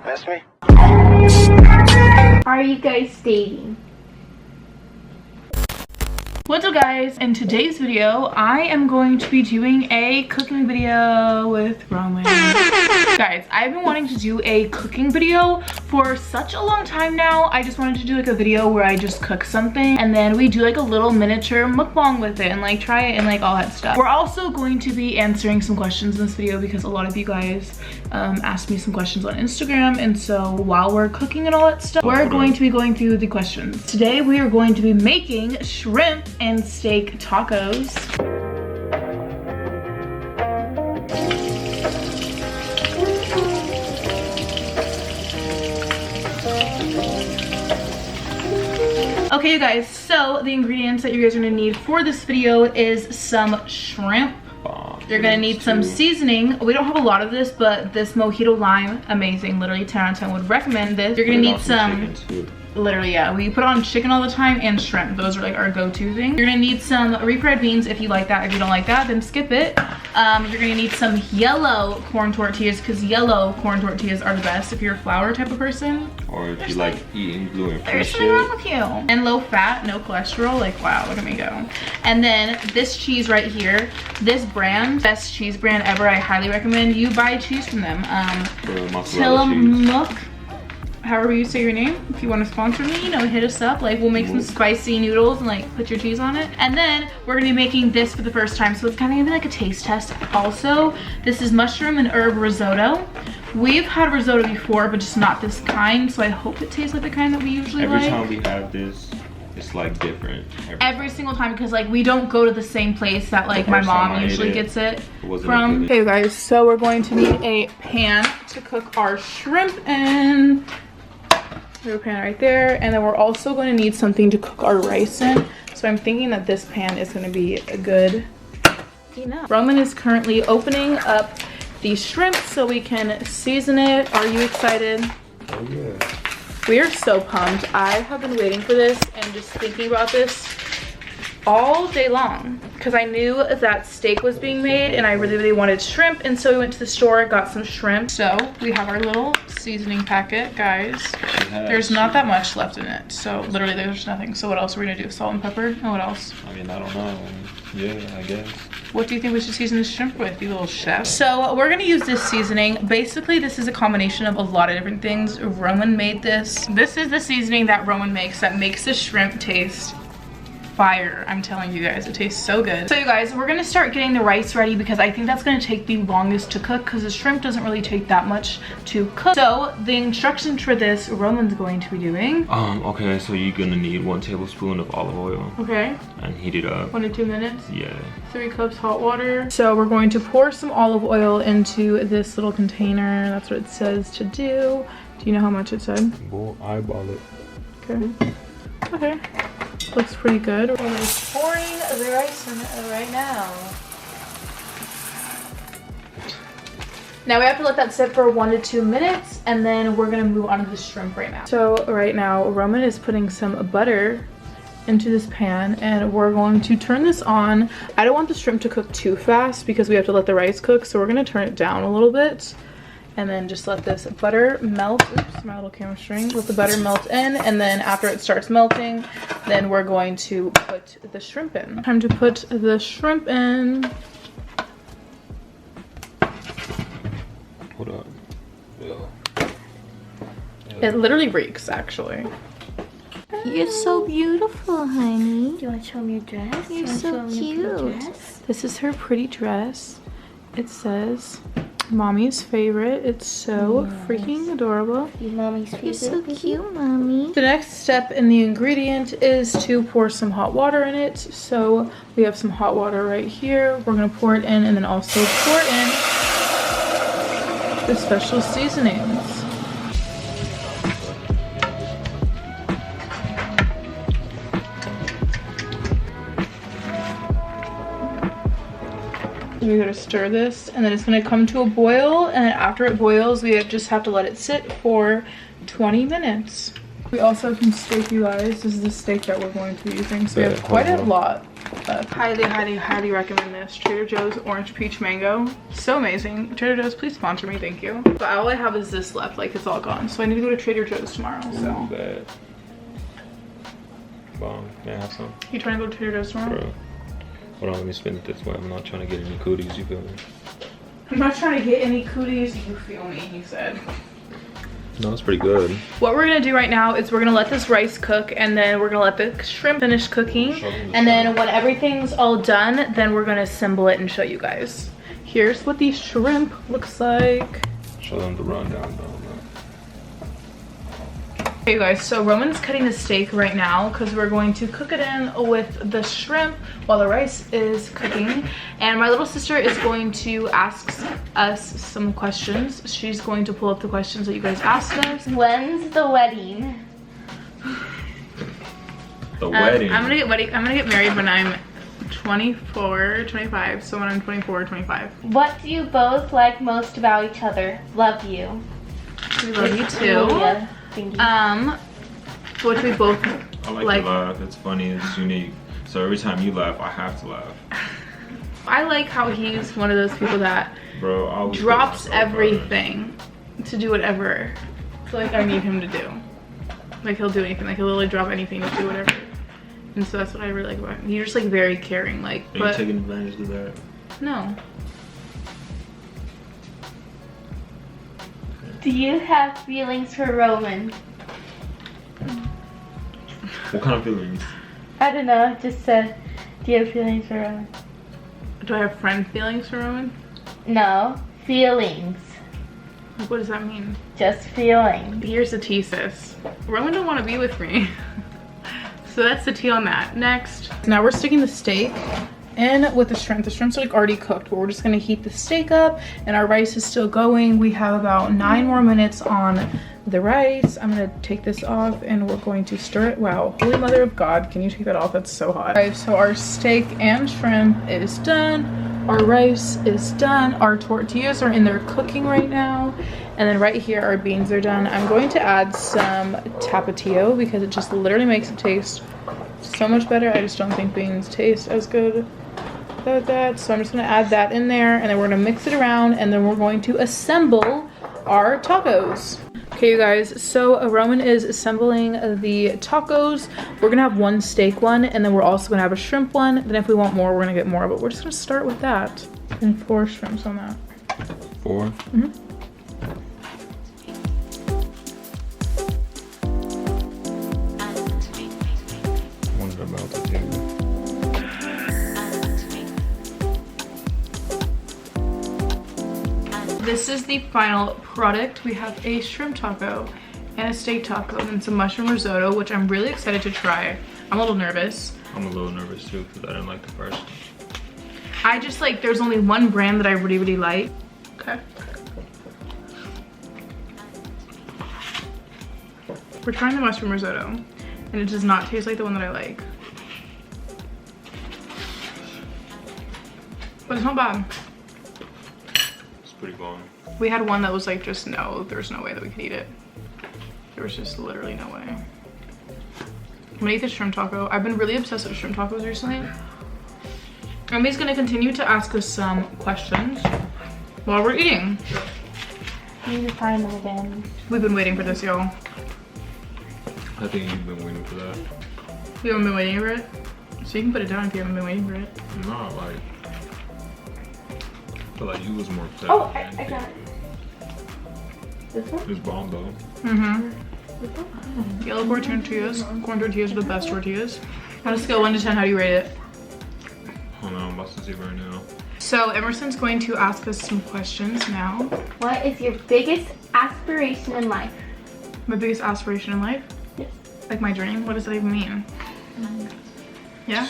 That's me. Are you guys dating? What's up guys? In today's video, I am going to be doing a cooking video with Roman. Guys, I've been wanting to do a cooking video for such a long time now. I just wanted to do like a video where I just cook something and then we do like a little miniature mukbang with it and like try it and like all that stuff. We're also going to be answering some questions in this video because a lot of you guys asked me some questions on Instagram, and so while we're cooking and all that stuff, we're going to be going through the questions. Today we are going to be making shrimp and steak tacos. Okay you guys, so the ingredients that you guys are gonna need for this video is some shrimp. You're gonna need some seasoning. We don't have a lot of this, but this mojito lime, amazing. Literally 10 out of 10 would recommend this. You're gonna need some, literally, yeah, we put on chicken all the time and shrimp. Those are like our go-to thing. You're gonna need some refried beans if you like that. If you don't like that, then skip it. You're gonna need some yellow corn tortillas because yellow corn tortillas are the best if you're a flour type of person. Or if you like eating gluten-free There's shit. something wrong with you. And low fat, no cholesterol. Like, wow, look at me go. And then this cheese right here, this brand, best cheese brand ever. I highly recommend you buy cheese from them. Tillamook, however you say your name. If you want to sponsor me, you know, hit us up. Like, we'll make some spicy noodles and like put your cheese on it. And then we're gonna be making this for the first time, so it's kind of gonna be like a taste test. Also, this is mushroom and herb risotto. We've had risotto before, but just not this kind, so I hope it tastes like the kind that we usually like. Every time we have this, it's like different. Every single time, because like we don't go to the same place that like my mom usually gets it from. Okay guys, so we're going to need a pan to cook our shrimp in. We have a pan right there, and then we're also going to need something to cook our rice in. So I'm thinking that this pan is going to be good enough. Roman is currently opening up the shrimp so we can season it. Are you excited? Oh yeah. We are so pumped. I have been waiting for this and just thinking about this all day long because I knew that steak was being made and I really wanted shrimp, and so we went to the store, got some shrimp. So we have our little seasoning packet, guys. There's not that much left in it, so literally there's nothing. So what else are we gonna do? Salt and pepper? And what else? I mean, I don't know. Yeah, I guess. What do you think we should season this shrimp with, you little chef? So we're gonna use this seasoning. Basically, this is a combination of a lot of different things. Roman made this. This is the seasoning that Roman makes that makes the shrimp taste fire. I'm telling you guys, it tastes so good. So you guys, we're gonna start getting the rice ready because I think that's gonna take the longest to cook because the shrimp doesn't really take that much to cook. So the instructions for this, Roman's going to be doing. Okay, so you're gonna need 1 tablespoon of olive oil. Okay. And heat it up. 1 to 2 minutes? Yeah. 3 cups hot water. So we're going to pour some olive oil into this little container. That's what it says to do. Do you know how much it said? We'll eyeball it. Okay. Okay. Looks pretty good. We're pouring the rice in it right now. Now we have to let that sit for 1 to 2 minutes, and then we're gonna move on to the shrimp right now. So right now, Roman is putting some butter into this pan, and we're going to turn this on. I don't want the shrimp to cook too fast because we have to let the rice cook, so we're gonna turn it down a little bit. And then just let this butter melt. Oops, my little camera string. Let the butter melt in, and then after it starts melting, then we're going to put the shrimp in. Time to put the shrimp in. Hold up. It literally reeks, actually. You're so beautiful, honey. You want to show me your dress? You're so cute. This is her pretty dress. It says Mommy's favorite. It's so freaking adorable. Your mommy's favorite. You're so cute, mommy. The next step in the ingredient is to pour some hot water in it. So we have some hot water right here. We're gonna pour it in and then also pour in the special seasonings. We gotta stir this, and then it's gonna come to a boil, and after it boils, we just have to let it sit for 20 minutes. We also have some steak, you guys. This is the steak that we're going to be using, so we have quite a lot. Highly, highly, highly recommend this. Trader Joe's Orange Peach Mango. So amazing. Trader Joe's, please sponsor me, thank you. But all I have is this left, like it's all gone. So I need to go to Trader Joe's tomorrow, so. Bad. Bomb. May I have some? You trying to go to Trader Joe's tomorrow? Bro. Hold on, let me spin it this way. I'm not trying to get any cooties, you feel me? I'm not trying to get any cooties, you feel me, he said. No, it's pretty good. What we're gonna do right now is we're gonna let this rice cook, and then we're gonna let the shrimp finish cooking. And then when everything's all done, then we're gonna assemble it and show you guys. Here's what the shrimp looks like. Show them the rundown though. Okay guys, so Roman's cutting the steak right now because we're going to cook it in with the shrimp while the rice is cooking. And my little sister is going to ask us some questions. She's going to pull up the questions that you guys asked us. When's the wedding? The wedding. I'm gonna get married when I'm 24, 25. So when I'm 24, 25. What do you both like most about each other? Love you. We love you too. Yeah, thank you. Which we both I like to laugh. It's funny. It's unique. So every time you laugh, I have to laugh. I like how he's one of those people that drops everything to do whatever. I feel like I need him to do. Like he'll do anything. Like he'll literally drop anything to do whatever. And so that's what I really like about him. He's just like very caring. Like, Are you taking advantage of that? No. Do you have feelings for Roman? What kind of feelings? I don't know, just said, do you have feelings for Roman? Do I have friend feelings for Roman? No, feelings. What does that mean? Just feelings. Here's the tea, sis. Roman don't want to be with me. So that's the tea on that. Next. Now we're sticking the steak in with the shrimp. The shrimp's like already cooked, but we're just gonna heat the steak up and our rice is still going. We have about 9 more minutes on the rice. I'm gonna take this off and we're going to stir it. Wow, holy mother of God, can you take that off? That's so hot. Okay, so our steak and shrimp is done. Our rice is done. Our tortillas are in there cooking right now. And then right here, our beans are done. I'm going to add some tapatio because it just literally makes it taste so much better. I just don't think beans taste as good without that. So I'm just gonna add that in there and then we're gonna mix it around and then we're going to assemble our tacos. Okay, you guys, so Roman is assembling the tacos. We're gonna have one steak one and then we're also gonna have a shrimp one. Then if we want more, we're gonna get more, but we're just gonna start with that. And 4 shrimps on that. 4? Mm-hmm. Wonder about the table. This is the final product. We have a shrimp taco and a steak taco and some mushroom risotto, which I'm really excited to try. I'm a little nervous. I'm a little nervous too because I didn't like the first. I just like, there's only one brand that I really, really like. Okay. We're trying the mushroom risotto and it does not taste like the one that I like. But it's not bad. It's pretty bomb. We had one that was like just no, there's no way that we could eat it. There was just literally no way. I'm gonna eat the shrimp taco. I've been really obsessed with shrimp tacos recently. Emily's gonna continue to ask us some questions while we're eating. I need to find them again. We've been waiting for this, y'all. I think you've been waiting for that. You haven't been waiting for it? So you can put it down if you haven't been waiting for it. No, like, I feel like you was more upset. Oh, I got it. This one? It's bomb though. Mm-hmm. Yellow corn tortillas. Corn tortillas are the best tortillas. On a scale 1 to 10, how do you rate it? Oh no, I'm about to see right now. So Emerson's going to ask us some questions now. What is your biggest aspiration in life? My biggest aspiration in life? Yes. Like my dream? What does that even mean? Yeah?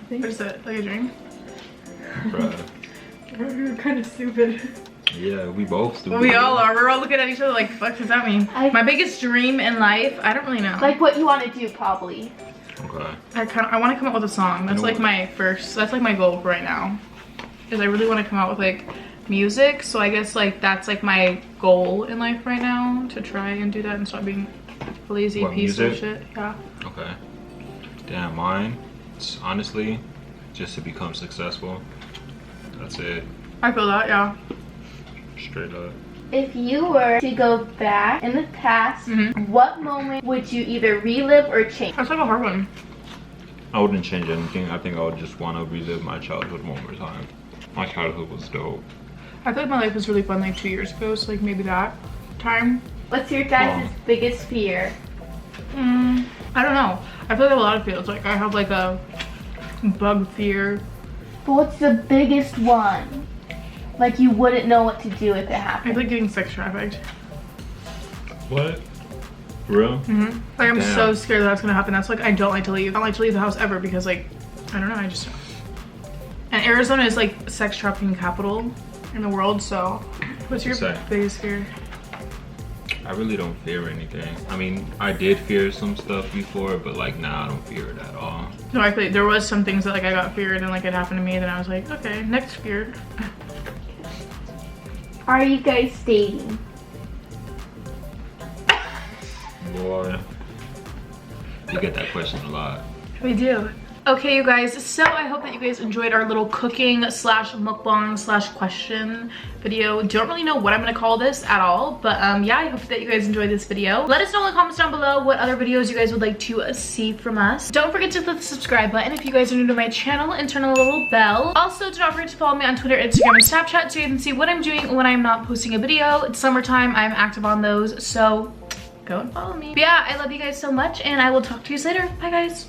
What is it? Like a dream? Bruh. We're kind of stupid. Yeah, we both stupid. We all are. We're all looking at each other like, fuck does that mean? My biggest dream in life? I don't really know. Like what you want to do, probably. Okay. I want to come up with a song. That's like my first, that's like my goal for right now. Is I really want to come out with like music. So I guess like that's like my goal in life right now. To try and do that and stop being a lazy piece of shit. Yeah. Okay. Damn, mine. It's honestly just to become successful. That's it. I feel that, yeah. Straight up. If you were to go back in the past, what moment would you either relive or change? That's like a hard one. I wouldn't change anything. I think I would just want to relive my childhood one more time. My childhood was dope. I feel like my life was really fun like 2 years ago, so like maybe that time. What's your guys' biggest fear? I don't know. I feel like I have a lot of fears. Like I have like a bug fear. But what's the biggest one? Like you wouldn't know what to do if it I happened. feel like getting sex trafficked. What? For real? Like I'm Damn. so scared that that's gonna happen. That's like I don't like to leave. I don't like to leave the house ever because like I don't know. I just don't. And Arizona is like sex trafficking capital in the world. So what's your biggest fear? I really don't fear anything. I mean, I did fear some stuff before, but like now I don't fear it at all. No, I feel like there was some things that like I got feared and like it happened to me. Then I was like, okay, next fear. Are you guys dating? Boy, you get that question a lot. We do. Okay, you guys, so I hope that you guys enjoyed our little cooking slash mukbang slash question video. Don't really know what I'm gonna call this at all, but yeah, I hope that you guys enjoyed this video. Let us know in the comments down below what other videos you guys would like to see from us. Don't forget to click the subscribe button if you guys are new to my channel and turn on the little bell. Also, do not forget to follow me on Twitter, Instagram, and Snapchat so you can see what I'm doing when I'm not posting a video. It's summertime, I'm active on those, so go and follow me. But yeah, I love you guys so much and I will talk to you later. Bye guys.